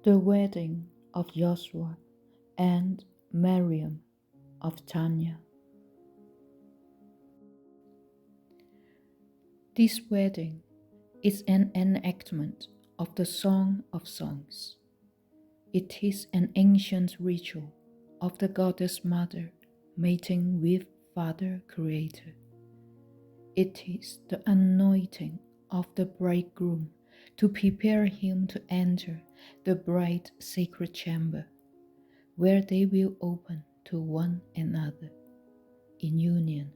The wedding of Yeshua and Myriam of Tyana. This wedding is an enactment of the Song of Songs. It is an ancient ritual of the Goddess Mother mating with Father Creator. It is the anointing of the bridegroom to prepare him to enter the bride's sacred chamber, where they will open to one another. In union,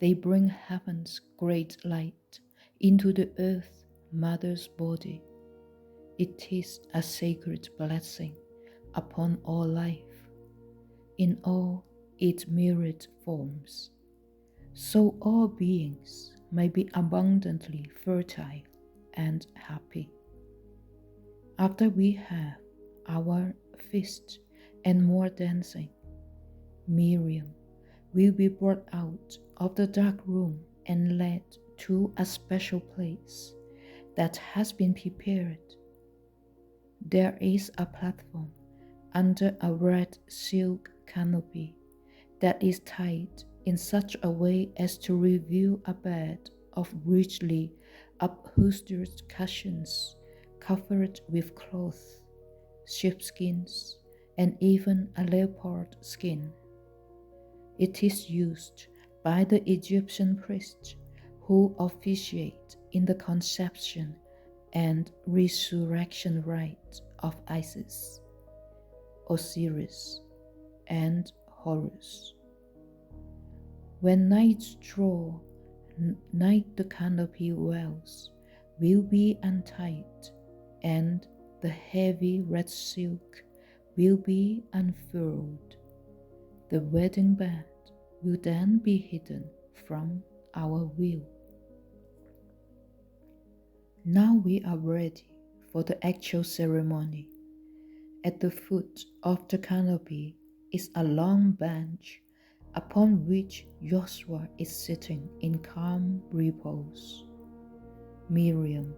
they bring heaven's great light into the earth mother's body. It is a sacred blessing upon all life, in all its myriad forms, so all beings may be abundantly fertile and happy. After we have our feast and more dancing, Myriam will be brought out of the dark room and led to a special place that has been prepared. There is a platform under a red silk canopy that is tied in such a way as to reveal a bed of richly upholstered cushions covered with cloth, sheepskins, and even a leopard skin. It is used by the Egyptian priests who officiate in the conception and resurrection rites of Isis, Osiris, and Horus. When nights draw, night the canopy wells will be untied, and the heavy red silk will be unfurled. The wedding bed will then be hidden from our view. Now we are ready for the actual ceremony. At the foot of the canopy is a long bench upon which Yeshua is sitting in calm repose. Myriam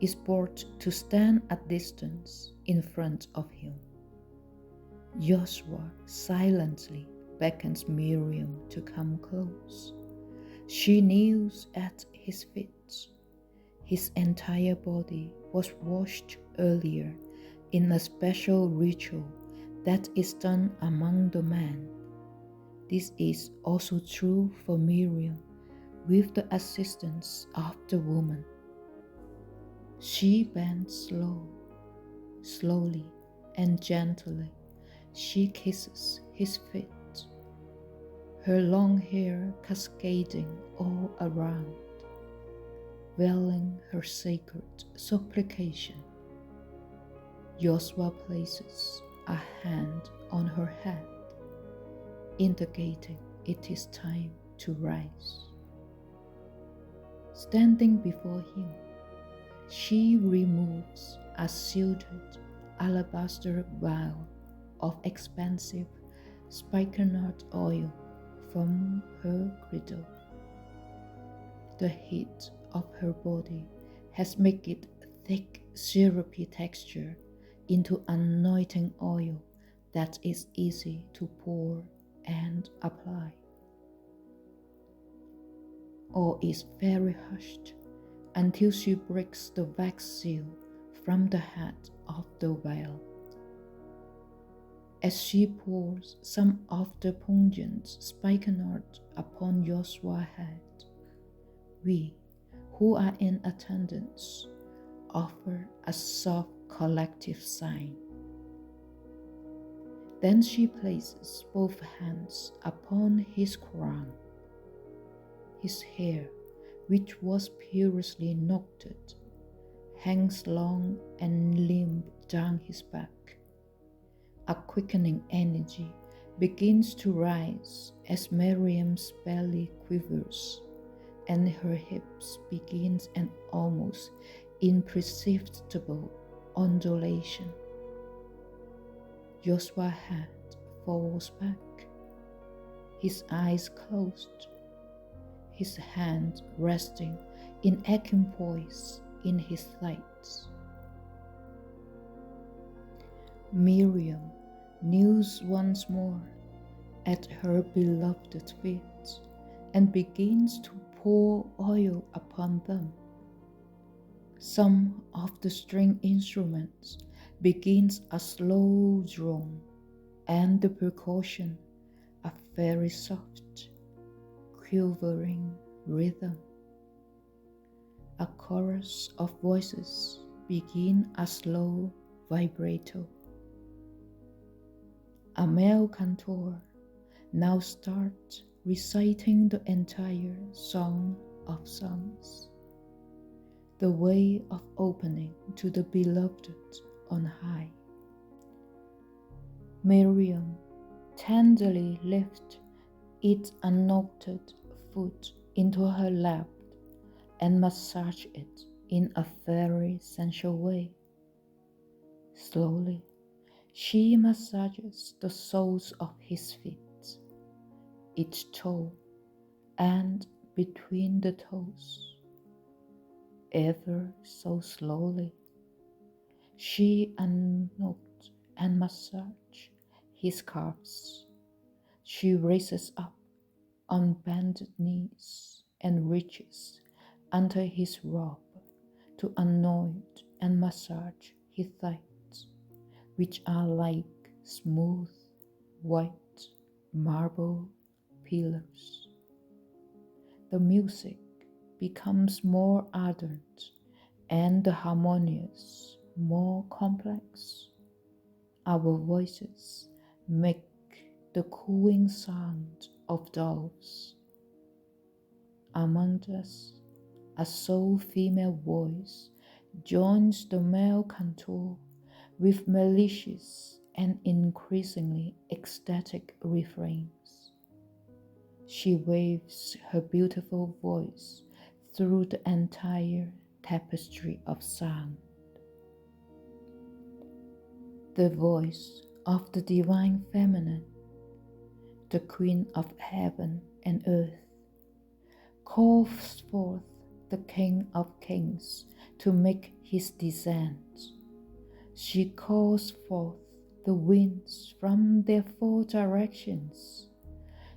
is brought to stand at distance in front of him. Yeshua silently beckons Myriam to come close. She kneels at his feet. His entire body was washed earlier in a special ritual that is done among the men. This is also true for Myriam with the assistance of the woman. She bends slowly and gently. She kisses his feet, her long hair cascading all around, veiling her sacred supplication. Yeshua places a hand on her head, indicating it is time to rise. Standing before him, she removes a sealed alabaster vial of expensive spikenard oil from her girdle. The heat of her body has made it thick, syrupy texture into anointing oil that is easy to pour and apply. All is very hushed until she breaks the wax seal from the head of the veil. As she pours some of the pungent spikenard upon Yeshua's head, we, who are in attendance, offer a soft collective sign. Then she places both hands upon his crown. His hair, which was previously knotted, hangs long and limp down his back. A quickening energy begins to rise as Myriam's belly quivers and her hips begins an almost imperceptible undulation. Joshua's head falls back, his eyes closed, his hand resting in equipoise in his thighs. Myriam kneels once more at her beloved feet and begins to pour oil upon them. Some of the string instruments begins a slow drone, and the percussion a very soft, quivering rhythm. A chorus of voices begin a slow vibrato. A male cantor now starts reciting the entire Song of Songs, the way of opening to the beloved on high. Myriam tenderly lifts its unknotted foot into her lap and massages it in a very sensual way. Slowly, she massages the soles of his feet, each toe and between the toes. Ever so slowly, she unknots and massages his calves. She raises up on bended knees and reaches under his robe to anoint and massage his thighs, which are like smooth, white marble pillars. The music becomes more ardent and the harmonious more complex. Our voices make the cooing sound of doves. Among us, a sole female voice joins the male cantor with malicious and increasingly ecstatic refrains. She waves her beautiful voice through the entire tapestry of sound. The voice of the divine feminine, the queen of heaven and earth, calls forth the King of Kings to make his descent. She calls forth the winds from their four directions.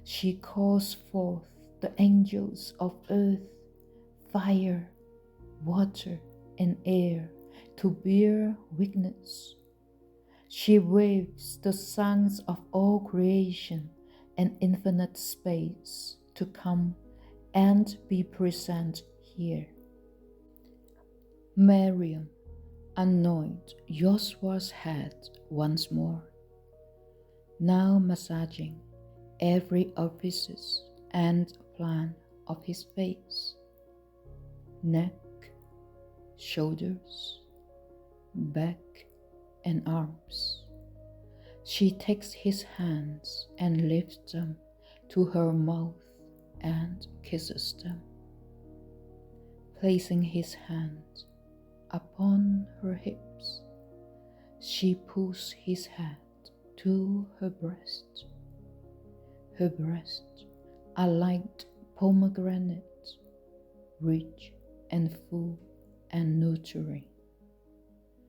She calls forth the angels of earth, fire, water, and air to bear witness. She waves the songs of all creation and infinite space to come and be present here. Myriam anointed Joshua's head once more, now massaging every orifice and plan of his face, neck, shoulders, back, and arms. She takes his hands and lifts them to her mouth and kisses them. Placing his hand upon her hips, she pulls his head to her breast. Her breast, a light pomegranate, rich and full and nurturing.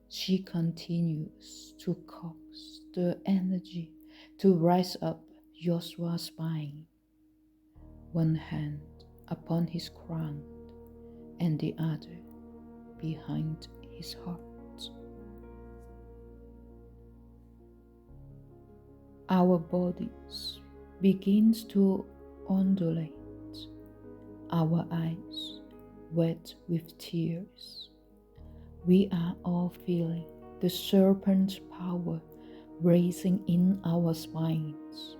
She continues to coax the energy to rise up Joshua's spine, one hand upon his crown and the other behind his heart. Our bodies begins to undulate, our eyes wet with tears. We are all feeling the serpent power rising in our spines.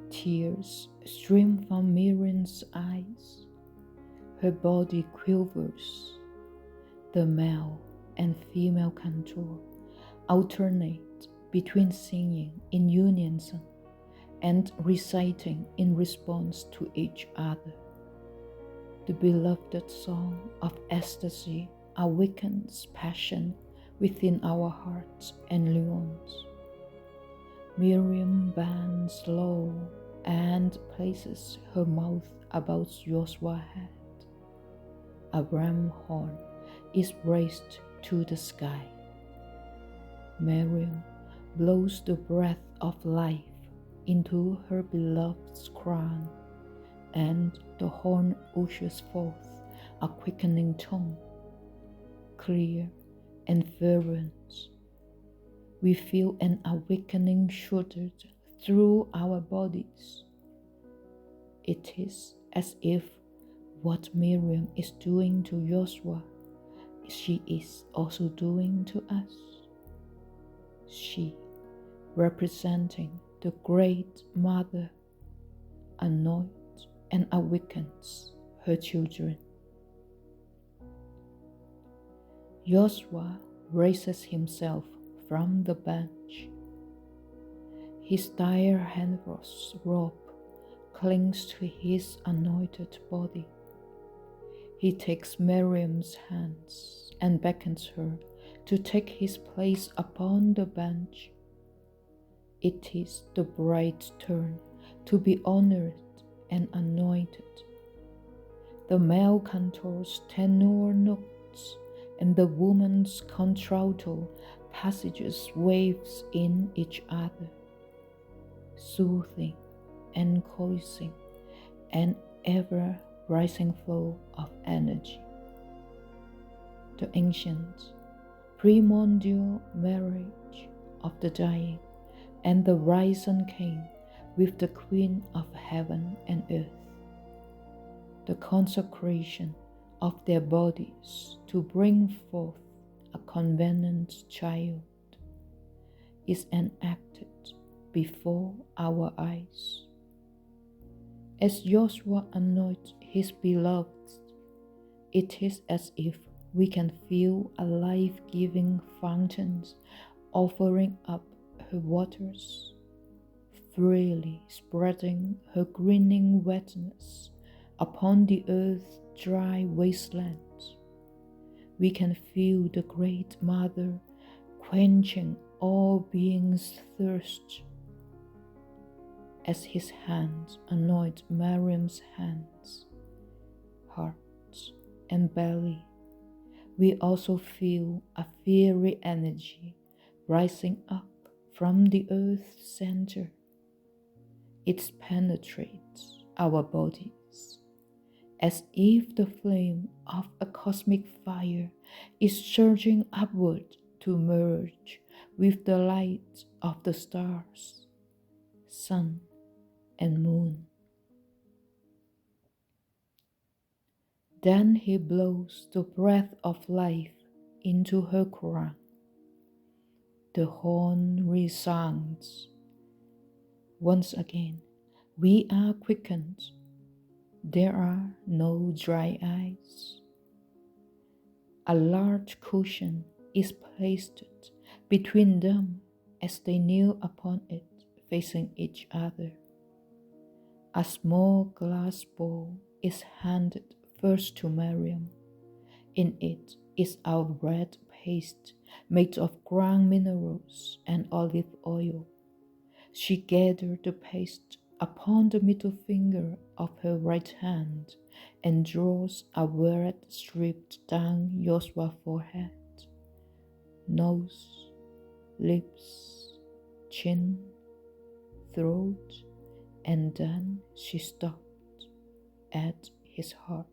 Tears stream from Myriam's eyes. Her body quivers. The male and female cantor alternate between singing in unison and reciting in response to each other. The beloved song of ecstasy awakens passion within our hearts and lungs. Myriam bends low and places her mouth about Joshua's head. A ram horn is raised to the sky. Myriam blows the breath of life into her beloved's crown, and the horn ushers forth a quickening tone, clear and fervent. We feel an awakening shudder through our bodies. It is as if what Myriam is doing to Joshua, she is also doing to us. She, representing the Great Mother, anoints and awakens her children. Joshua raises himself from the bench. His dire handless robe clings to his anointed body. He takes Myriam's hands and beckons her to take his place upon the bench. It is the bride's turn to be honored and anointed. The male cantor's tenor notes and the woman's contralto passages waves in each other, soothing and coaxing, an ever-rising flow of energy. The ancient primordial marriage of the dying and the risen king with the Queen of heaven and earth. The consecration of their bodies to bring forth a covenant child is enacted before our eyes. As Joshua anoints his beloved, it is as if we can feel a life-giving fountain offering up her waters, freely spreading her greening wetness upon the earth's dry wastelands. We can feel the Great Mother quenching all beings' thirst. As his hands anoint Myriam's hands, heart, and belly, we also feel a fiery energy rising up from the earth's center. It penetrates our bodies, as if the flame of a cosmic fire is surging upward to merge with the light of the stars, sun, and moon. Then he blows the breath of life into her crown. The horn resounds. Once again, we are quickened. There are no dry eyes. A large cushion is placed between them as they kneel upon it, facing each other. A small glass bowl is handed first to Myriam. In it is a red paste made of ground minerals and olive oil. She gathered the paste upon the middle finger of her right hand and draws a red strip down Joshua's forehead, nose, lips, chin, throat, and then she stopped at his heart.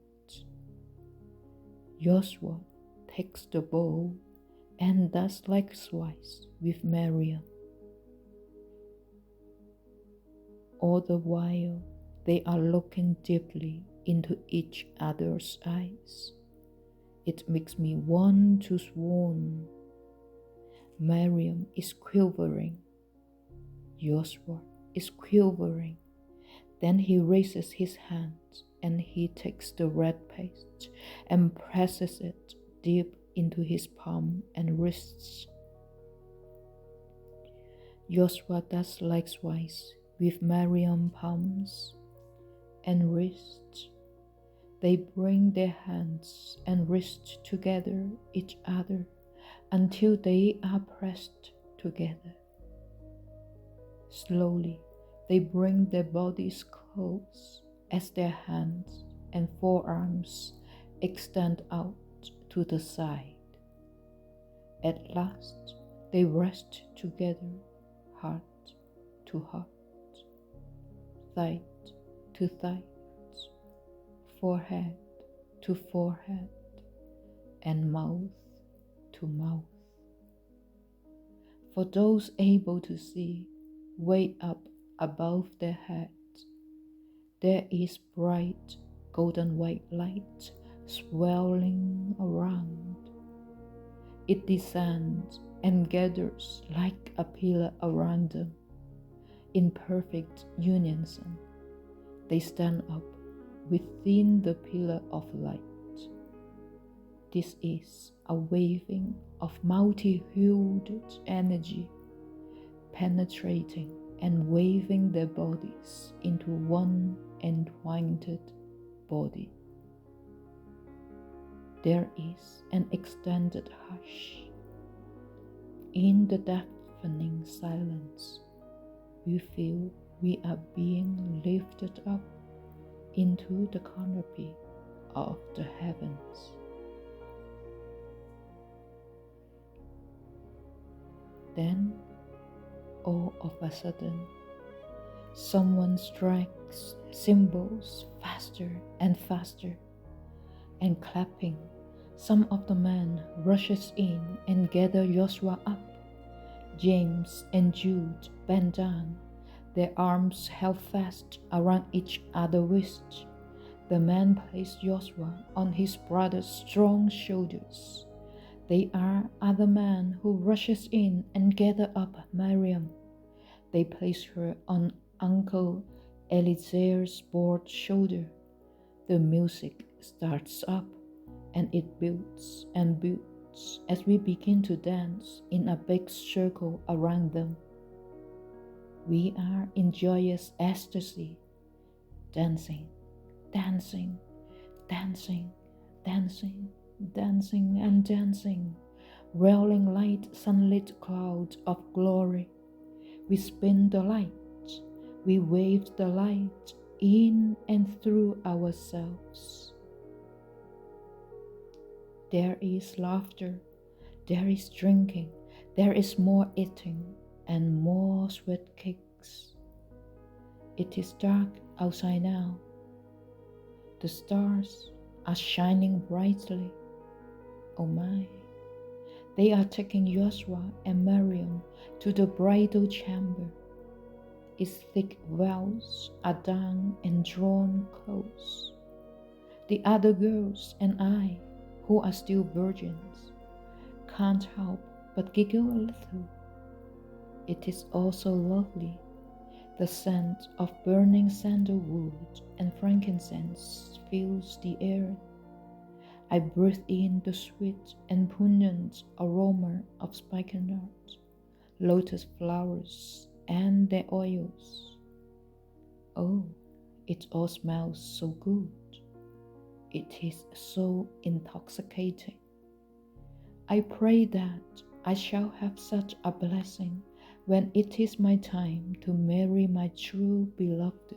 Joshua takes the bowl and does likewise with Myriam. All the while they are looking deeply into each other's eyes. It makes me want to swoon. Myriam is quivering. Joshua is quivering. Then he raises his hand and he takes the red paste and presses it deep into his palm and wrists. Joshua does likewise with Myriam's palms and wrists. They bring their hands and wrists together each other until they are pressed together. Slowly, they bring their bodies close as their hands and forearms extend out to the side. At last, they rest together, heart to heart, thigh to thigh, forehead to forehead, and mouth to mouth. For those able to see, way up above their heads, there is bright golden white light swelling around. It descends and gathers like a pillar around them. In perfect unison, they stand up within the pillar of light. This is a waving of multi-hued energy, penetrating and waving their bodies into one entwined body. There is an extended hush. In the deafening silence, we feel we are being lifted up into the canopy of the heavens. Then, all of a sudden, someone strikes cymbals faster and faster, and clapping, some of the men rushes in and gather Yeshua up. James and Jude bend down, their arms held fast around each other's wrists. The man placed Yeshua on his brother's strong shoulders. They are other men who rushes in and gather up Myriam. They place her on Uncle Eliezer's broad shoulder. The music starts up, and it builds and builds as we begin to dance in a big circle around them. We are in joyous ecstasy, dancing, dancing, dancing, dancing, dancing and dancing, rolling light sunlit clouds of glory. We spin the light, we wave the light in and through ourselves. There is laughter, there is drinking, there is more eating and more sweet cakes. It is dark outside now. The stars are shining brightly. Oh my, they are taking Yeshua and Myriam to the bridal chamber. Its thick veils are down and drawn close. The other girls and I, who are still virgins, can't help but giggle a little. It is also lovely. The scent of burning sandalwood and frankincense fills the air. I breathe in the sweet and pungent aroma of spikenard, lotus flowers, and their oils. Oh, it all smells so good. It is so intoxicating. I pray that I shall have such a blessing when it is my time to marry my true beloved.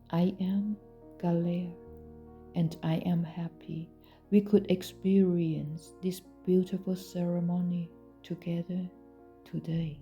I am Galea, and I am happy we could experience this beautiful ceremony together today.